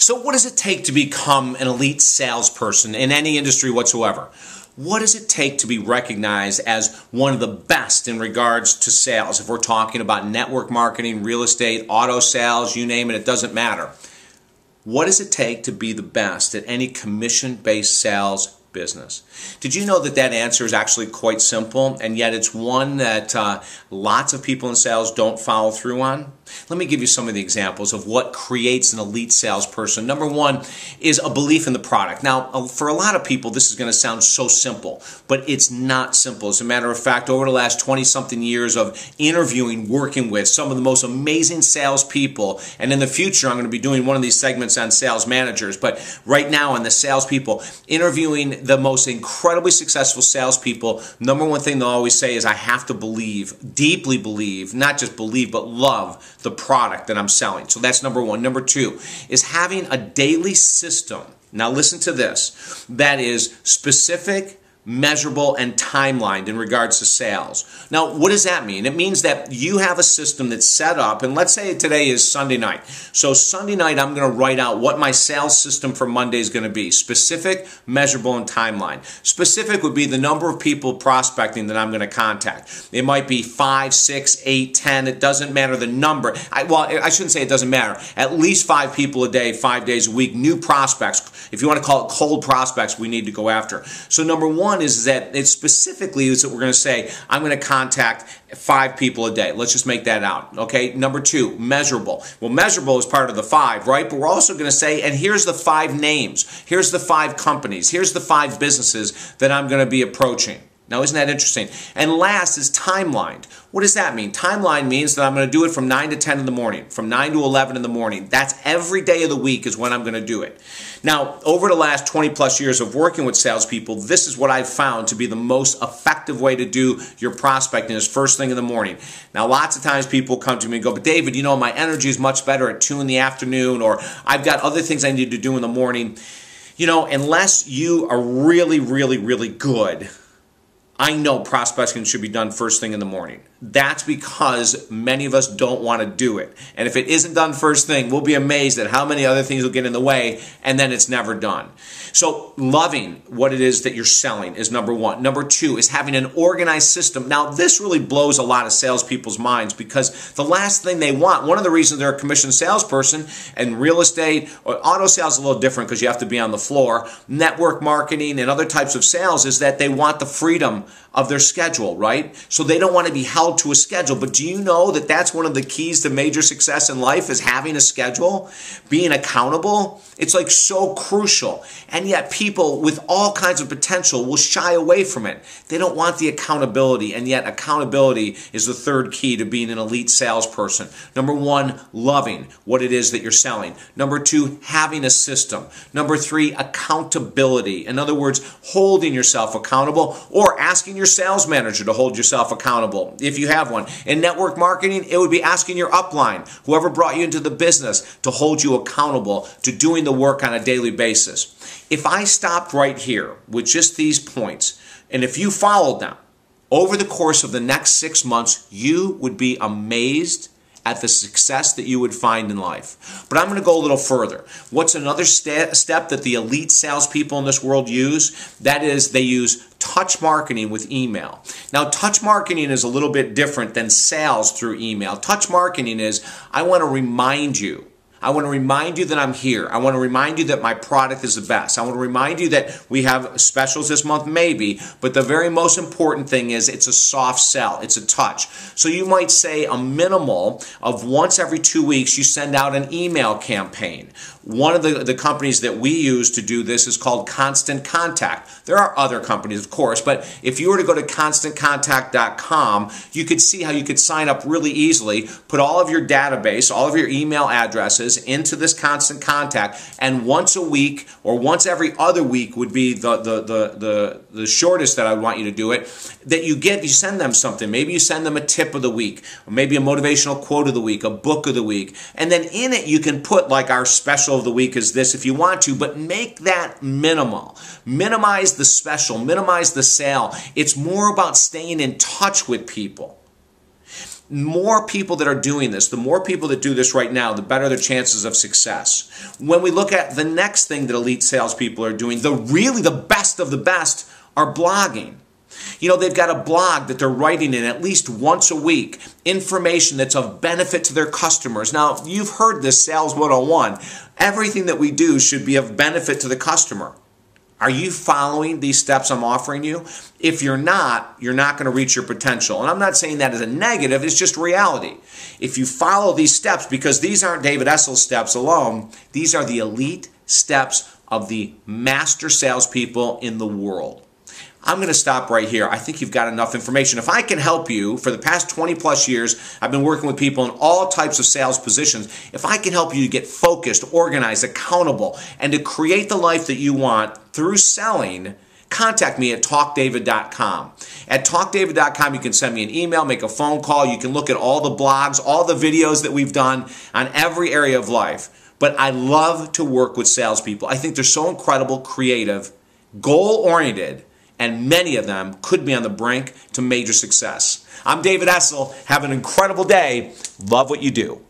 So what does it take to become an elite salesperson in any industry whatsoever? What does it take to be recognized as one of the best in regards to sales? If we're talking about network marketing, real estate, auto sales, you name it, it doesn't matter. What does it take to be the best at any commission-based sales business? Did you know that that answer is actually quite simple, and yet it's one that lots of people in sales don't follow through on? Let me give you some of the examples of what creates an elite salesperson. Number one is a belief in the product. Now, for a lot of people, this is going to sound so simple, but it's not simple. As a matter of fact, over the last 20-something years of interviewing, working with some of the most amazing salespeople, and in the future, I'm going to be doing one of these segments on sales managers, but right now on the salespeople, interviewing the most incredibly successful salespeople, number one thing they'll always say is, I have to believe, deeply believe, not just believe, but love the product that I'm selling. So that's number one. Number two is having a daily system. Now listen to this. That is specific, measurable, and timelined in regards to sales. Now, what does that mean? It means that you have a system that's set up, and let's say today is Sunday night. So Sunday night, I'm going to write out what my sales system for Monday is going to be. Specific, measurable, and timeline. Specific would be the number of people prospecting that I'm going to contact. It might be 5, 6, 8, 10. It doesn't matter the number. I shouldn't say it doesn't matter. At least 5 people a day, 5 days a week, new prospects. If you want to call it cold prospects, we need to go after. So number one is that it specifically is that we're going to say, I'm going to contact 5 people a day. Let's just make that out. Okay. Number two, measurable. Well, measurable is part of the 5, right? But we're also going to say, and here's the 5 names. Here's the 5 companies. Here's the 5 businesses that I'm going to be approaching. Now, isn't that interesting? And last is timeline. What does that mean? Timeline means that I'm going to do it from 9 to 10 in the morning, from 9 to 11 in the morning. That's every day of the week is when I'm going to do it. Now, over the last 20 plus years of working with salespeople, this is what I've found to be the most effective way to do your prospecting is first thing in the morning. Now, lots of times people come to me and go, but David, you know, my energy is much better at 2 in the afternoon, or I've got other things I need to do in the morning. You know, unless you are really, really, really good, I know prospecting should be done first thing in the morning. That's because many of us don't want to do it. And if it isn't done first thing, we'll be amazed at how many other things will get in the way, and then it's never done. So loving what it is that you're selling is number one. Number two is having an organized system. Now, this really blows a lot of salespeople's minds because the last thing they want, one of the reasons they're a commissioned salesperson, and real estate or auto sales is a little different because you have to be on the floor, network marketing and other types of sales, is that they want the freedom of their schedule, right? So they don't want to be held to a schedule. But do you know that that's one of the keys to major success in life is having a schedule, being accountable? It's like so crucial. And yet people with all kinds of potential will shy away from it. They don't want the accountability. And yet accountability is the third key to being an elite salesperson. Number one, loving what it is that you're selling. Number two, having a system. Number three, accountability. In other words, holding yourself accountable or asking your sales manager to hold yourself accountable if you have one. In network marketing, it would be asking your upline, whoever brought you into the business, to hold you accountable to doing the work on a daily basis. If I stopped right here with just these points, and if you followed them over the course of the next 6 months, you would be amazed at the success that you would find in life. But I'm going to go a little further. What's another step that the elite salespeople in this world use? That is, they use touch marketing with email. Now, touch marketing is a little bit different than sales through email. Touch marketing is, I want to remind you. I want to remind you that I'm here. I want to remind you that my product is the best. I want to remind you that we have specials this month, maybe, but the very most important thing is it's a soft sell. It's a touch. So you might say a minimal of once every 2 weeks, you send out an email campaign. One of the companies that we use to do this is called Constant Contact. There are other companies, of course, but if you were to go to constantcontact.com, you could see how you could sign up really easily, put all of your database, all of your email addresses into this Constant Contact, and once a week or once every other week would be the shortest that I would want you to do it, that you send them something. Maybe you send them a tip of the week, or maybe a motivational quote of the week, a book of the week, and then in it you can put like our special of the week is this if you want to, but make that minimal. Minimize the special, minimize the sale. It's more about staying in touch with people. more people that are doing this, the more people that do this right now, the better their chances of success. When we look at the next thing that elite salespeople are doing, the best of the best are blogging. You know, they've got a blog that they're writing in at least once a week, information that's of benefit to their customers. Now, you've heard this Sales 101. Everything that we do should be of benefit to the customer. Are you following these steps I'm offering you? If you're not going to reach your potential. And I'm not saying that as a negative, it's just reality. If you follow these steps, because these aren't David Essel's steps alone, these are the elite steps of the master salespeople in the world. I'm going to stop right here. I think you've got enough information. If I can help you, for the past 20 plus years, I've been working with people in all types of sales positions. If I can help you to get focused, organized, accountable, and to create the life that you want through selling, contact me at talkdavid.com. At talkdavid.com, you can send me an email, make a phone call. You can look at all the blogs, all the videos that we've done on every area of life. But I love to work with salespeople. I think they're so incredible, creative, goal-oriented, and many of them could be on the brink to major success. I'm David Essel. Have an incredible day. Love what you do.